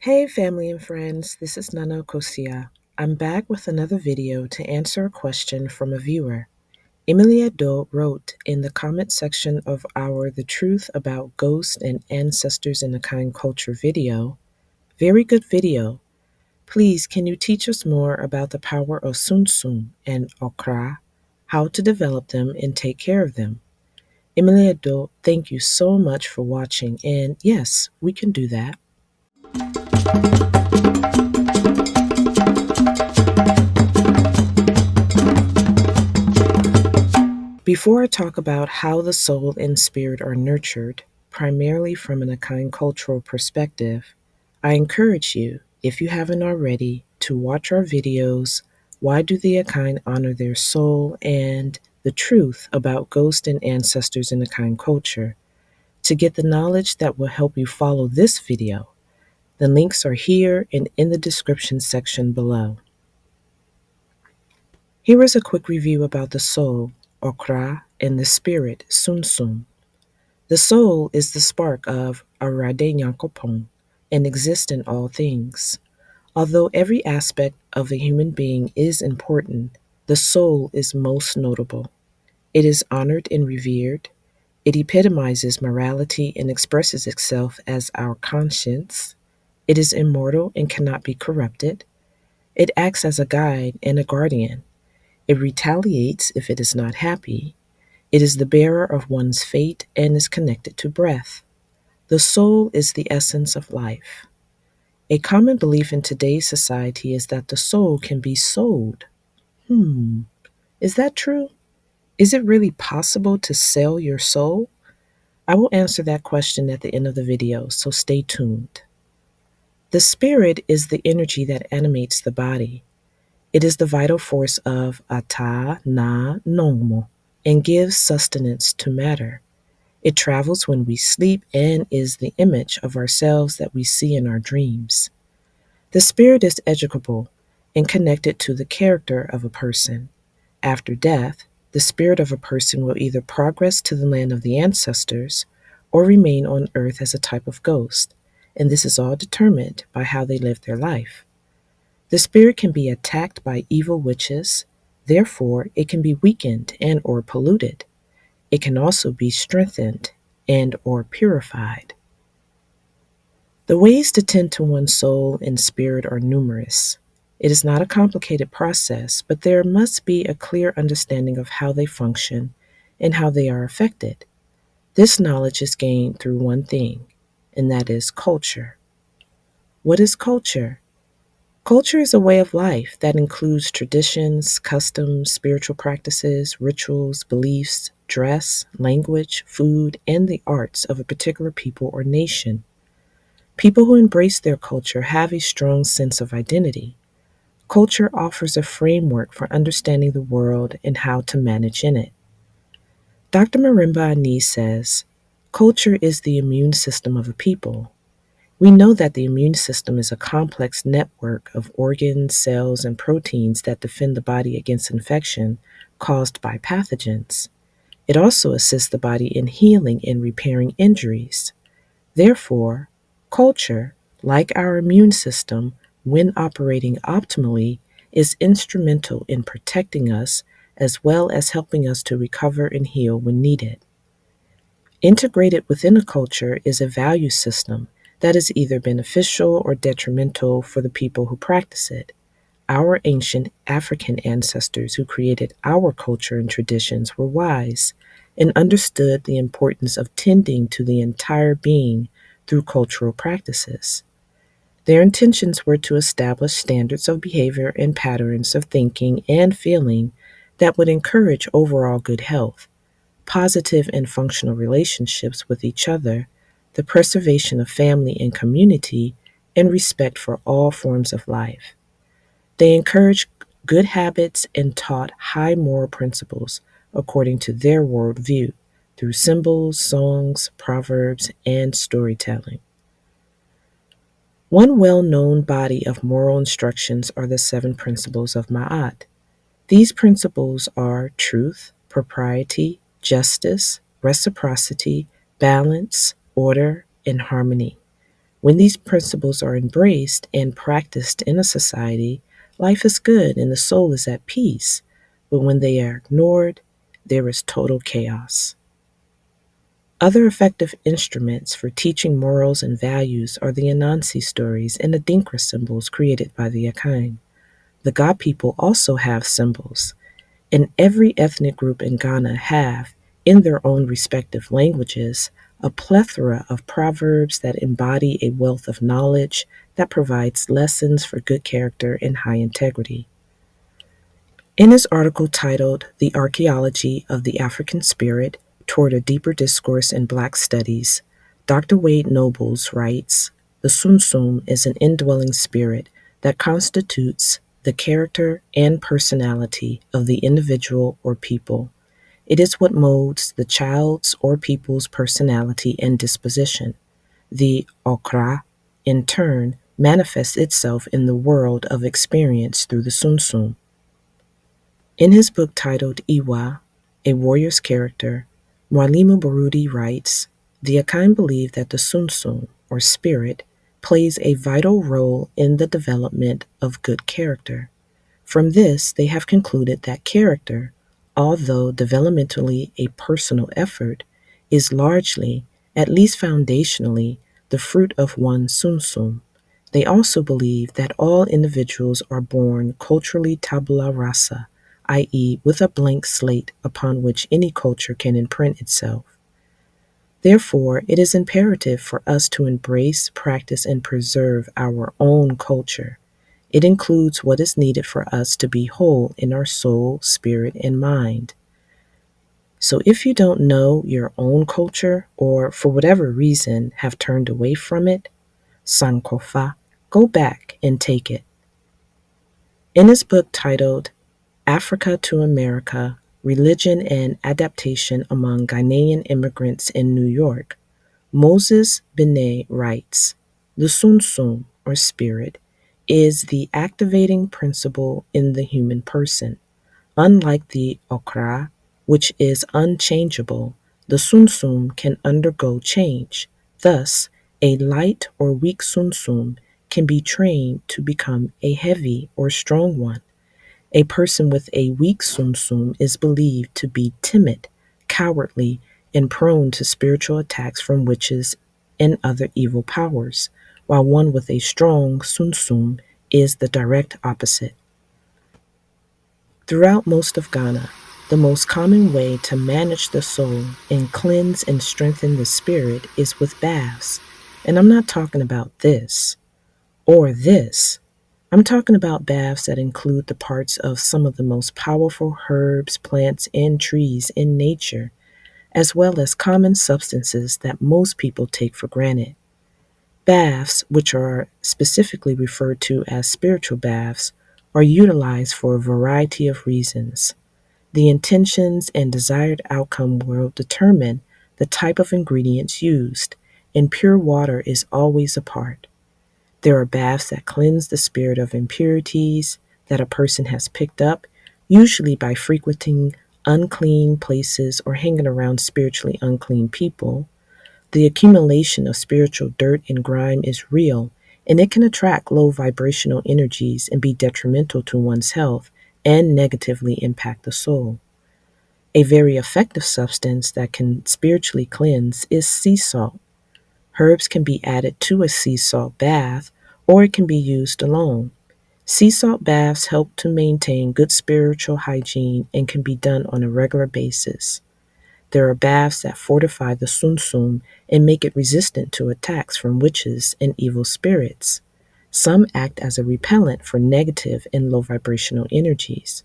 Hey family and friends, this is Nana Kosia. I'm back with another video to answer a question from a viewer. Emilia Do wrote in the comment section of our The Truth About Ghosts and Ancestors in the Akan Culture video, very good video. Please, can you teach us more about the power of Sunsum and Okra, how to develop them and take care of them? Emilia Do, thank you so much for watching, and yes, we can do that. Before I talk about how the soul and spirit are nurtured, primarily from an Akan cultural perspective, I encourage you, if you haven't already, to watch our videos, Why Do the Akan Honor Their Soul, and The Truth About Ghosts and Ancestors in Akan Culture, to get the knowledge that will help you follow this video. The links are here and in the description section below. Here is a quick review about the soul, Okra, and the spirit, Sunsum. The soul is the spark of Arade Nyankopon and exists in all things. Although every aspect of a human being is important, the soul is most notable. It is honored and revered. It epitomizes morality and expresses itself as our conscience. It is immortal and cannot be corrupted. It acts as a guide and a guardian. It retaliates if it is not happy. It is the bearer of one's fate and is connected to breath. The soul is the essence of life. A common belief in today's society is that the soul can be sold. Is that true? Is it really possible to sell your soul? I will answer that question at the end of the video, so stay tuned. The spirit is the energy that animates the body. It is the vital force of Ata Na Nongmo and gives sustenance to matter. It travels when we sleep and is the image of ourselves that we see in our dreams. The spirit is educable and connected to the character of a person. After death, the spirit of a person will either progress to the land of the ancestors or remain on earth as a type of ghost, and this is all determined by how they live their life. The spirit can be attacked by evil witches, therefore it can be weakened and or polluted. It can also be strengthened and or purified. The ways to tend to one's soul and spirit are numerous. It is not a complicated process, but there must be a clear understanding of how they function and how they are affected. This knowledge is gained through one thing, and that is culture. What is culture? Culture is a way of life that includes traditions, customs, spiritual practices, rituals, beliefs, dress, language, food, and the arts of a particular people or nation. People who embrace their culture have a strong sense of identity. Culture offers a framework for understanding the world and how to manage in it. Dr. Marimba Ani says, culture is the immune system of a people. We know that the immune system is a complex network of organs, cells, and proteins that defend the body against infection caused by pathogens. It also assists the body in healing and repairing injuries. Therefore, culture, like our immune system, when operating optimally, is instrumental in protecting us as well as helping us to recover and heal when needed. Integrated within a culture is a value system that is either beneficial or detrimental for the people who practice it. Our ancient African ancestors who created our culture and traditions were wise and understood the importance of tending to the entire being through cultural practices. Their intentions were to establish standards of behavior and patterns of thinking and feeling that would encourage overall good health, positive and functional relationships with each other, the preservation of family and community, and respect for all forms of life. They encouraged good habits and taught high moral principles according to their worldview through symbols, songs, proverbs, and storytelling. One well-known body of moral instructions are the 7 principles of Ma'at. These principles are truth, propriety, justice, reciprocity, balance, order, and harmony. When these principles are embraced and practiced in a society, life is good and the soul is at peace. But when they are ignored, there is total chaos. Other effective instruments for teaching morals and values are the Anansi stories and the Dinkra symbols created by the Akan. The Ga people also have symbols, and every ethnic group in Ghana have, in their own respective languages, a plethora of proverbs that embody a wealth of knowledge that provides lessons for good character and high integrity. In his article titled The Archaeology of the African Spirit Toward a Deeper Discourse in Black Studies, Dr. Wade Nobles writes, the Sunsum is an indwelling spirit that constitutes the character and personality of the individual or people. It is what molds the child's or people's personality and disposition. The Okra, in turn, manifests itself in the world of experience through the Sunsum. In his book titled Iwa, A Warrior's Character, Mwalimu Barudi writes, the Akan believe that the Sunsum, or spirit, plays a vital role in the development of good character. From this, they have concluded that character, although developmentally a personal effort, is largely, at least foundationally, the fruit of one's sunsum. They also believe that all individuals are born culturally tabula rasa, i.e., with a blank slate upon which any culture can imprint itself. Therefore, it is imperative for us to embrace, practice, and preserve our own culture. It includes what is needed for us to be whole in our soul, spirit, and mind. So if you don't know your own culture or for whatever reason have turned away from it, Sankofa, go back and take it. In his book titled Africa to America, Religion and Adaptation Among Ghanaian Immigrants in New York, Moses Benet writes, the Sunsum, or spirit, is the activating principle in the human person. Unlike the Okra, which is unchangeable, the Sunsum can undergo change. Thus, a light or weak Sunsum can be trained to become a heavy or strong one. A person with a weak Sunsum is believed to be timid, cowardly, and prone to spiritual attacks from witches and other evil powers, while one with a strong Sunsum is the direct opposite. Throughout most of Ghana, the most common way to manage the soul and cleanse and strengthen the spirit is with baths. And I'm not talking about this or this. I'm talking about baths that include the parts of some of the most powerful herbs, plants, and trees in nature, as well as common substances that most people take for granted. Baths, which are specifically referred to as spiritual baths, are utilized for a variety of reasons. The intentions and desired outcome will determine the type of ingredients used, and pure water is always a part. There are baths that cleanse the spirit of impurities that a person has picked up, usually by frequenting unclean places or hanging around spiritually unclean people. The accumulation of spiritual dirt and grime is real, and it can attract low vibrational energies and be detrimental to one's health and negatively impact the soul. A very effective substance that can spiritually cleanse is sea salt. Herbs can be added to a sea salt bath, or it can be used alone. Sea salt baths help to maintain good spiritual hygiene and can be done on a regular basis. There are baths that fortify the sunsum and make it resistant to attacks from witches and evil spirits. Some act as a repellent for negative and low vibrational energies.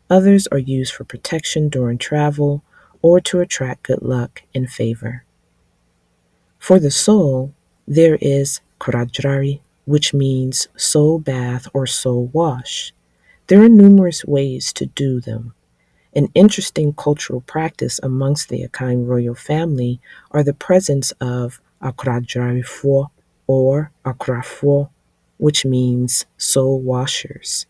Others are used for protection during travel or to attract good luck and favor. For the soul, there is Kurajrari, which means soul bath or soul wash. There are numerous ways to do them. An interesting cultural practice amongst the Akan royal family are the presence of Akrajarifo or Akrafo, which means soul washers.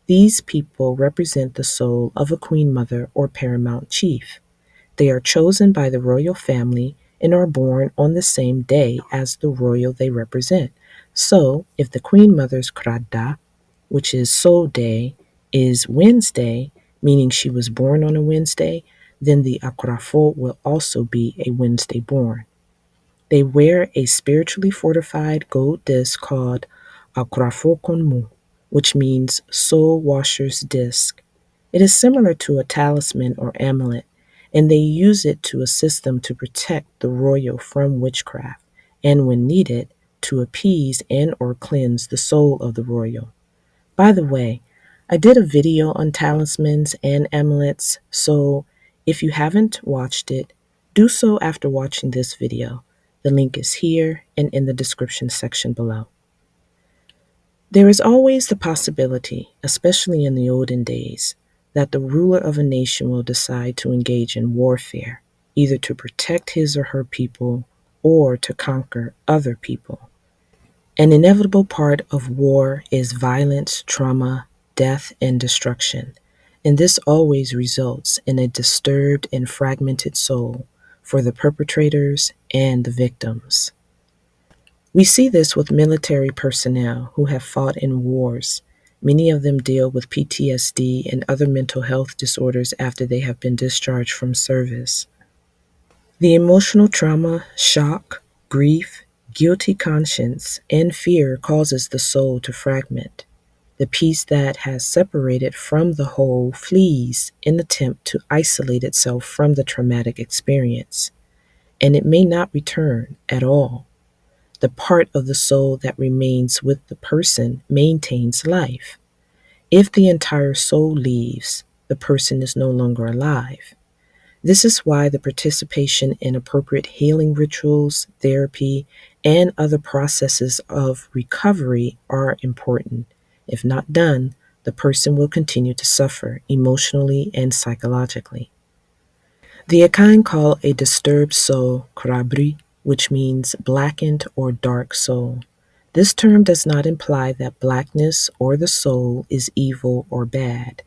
These people represent the soul of a queen mother or paramount chief. They are chosen by the royal family and are born on the same day as the royal they represent. So, if the Queen Mother's Krada, which is Soul Day, is Wednesday, meaning she was born on a Wednesday, then the Akrafo will also be a Wednesday born. They wear a spiritually fortified gold disc called Akrafo Konmu, which means soul washer's disc. It is similar to a talisman or amulet, and they use it to assist them to protect the royal from witchcraft, and when needed, to appease and or cleanse the soul of the royal. By the way, I did a video on talismans and amulets, so if you haven't watched it, do so after watching this video. The link is here and in the description section below. There is always the possibility, especially in the olden days, that the ruler of a nation will decide to engage in warfare, either to protect his or her people or to conquer other people. An inevitable part of war is violence, trauma, death, and destruction, and this always results in a disturbed and fragmented soul for the perpetrators and the victims. We see this with military personnel who have fought in wars. Many of them deal with PTSD and other mental health disorders after they have been discharged from service. The emotional trauma, shock, grief, guilty conscience, and fear causes the soul to fragment. The piece that has separated from the whole flees in attempt to isolate itself from the traumatic experience, and it may not return at all. The part of the soul that remains with the person maintains life. If the entire soul leaves, the person is no longer alive. This is why the participation in appropriate healing rituals, therapy, and other processes of recovery are important. If not done, the person will continue to suffer emotionally and psychologically. The Akan call a disturbed soul krabri, which means blackened or dark soul. This term does not imply that blackness or the soul is evil or bad.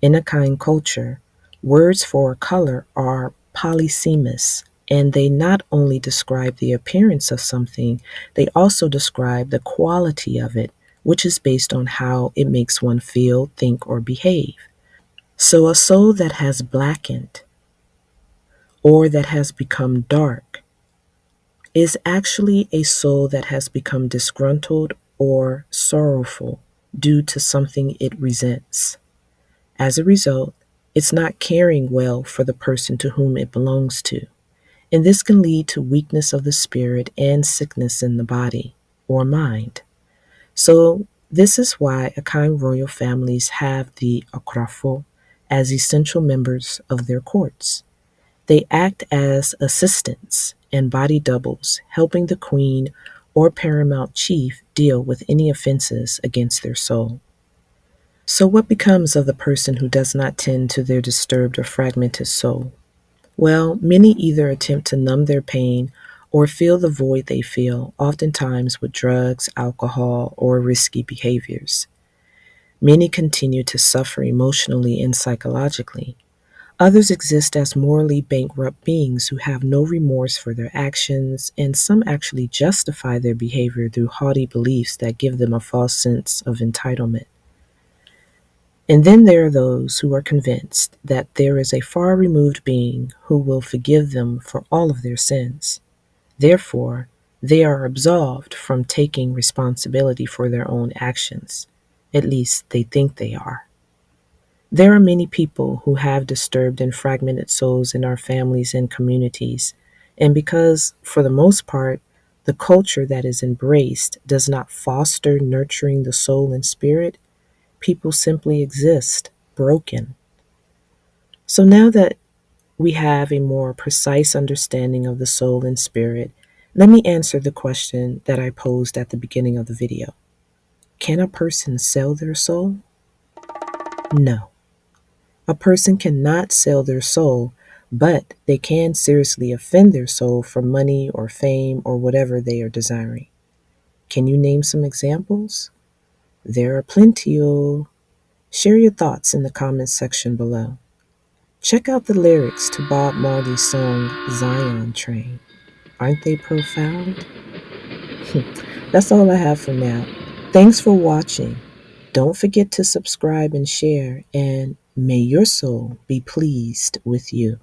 In Akan culture, words for color are polysemous, and they not only describe the appearance of something, they also describe the quality of it, which is based on how it makes one feel, think, or behave. So a soul that has blackened or that has become dark is actually a soul that has become disgruntled or sorrowful due to something it resents. As a result, it's not caring well for the person to whom it belongs to, and this can lead to weakness of the spirit and sickness in the body or mind. So, this is why Akan royal families have the Okrafo as essential members of their courts. They act as assistants and body doubles, helping the queen or paramount chief deal with any offenses against their soul. So, what becomes of the person who does not tend to their disturbed or fragmented soul? Well, many either attempt to numb their pain or fill the void they feel, oftentimes with drugs, alcohol, or risky behaviors. Many continue to suffer emotionally and psychologically. Others exist as morally bankrupt beings who have no remorse for their actions, and some actually justify their behavior through haughty beliefs that give them a false sense of entitlement. And then there are those who are convinced that there is a far removed being who will forgive them for all of their sins. Therefore, they are absolved from taking responsibility for their own actions. At least they think they are. There are many people who have disturbed and fragmented souls in our families and communities, and because, for the most part, the culture that is embraced does not foster nurturing the soul and spirit, people simply exist, broken. So now that we have a more precise understanding of the soul and spirit, let me answer the question that I posed at the beginning of the video. Can a person sell their soul? No. A person cannot sell their soul, but they can seriously offend their soul for money or fame or whatever they are desiring. Can you name some examples? There are plenty. Share your thoughts in the comments section below. Check out the lyrics to Bob Marley's song Zion Train. Aren't they profound? That's all I have for now. Thanks for watching. Don't forget to subscribe and share, and may your soul be pleased with you.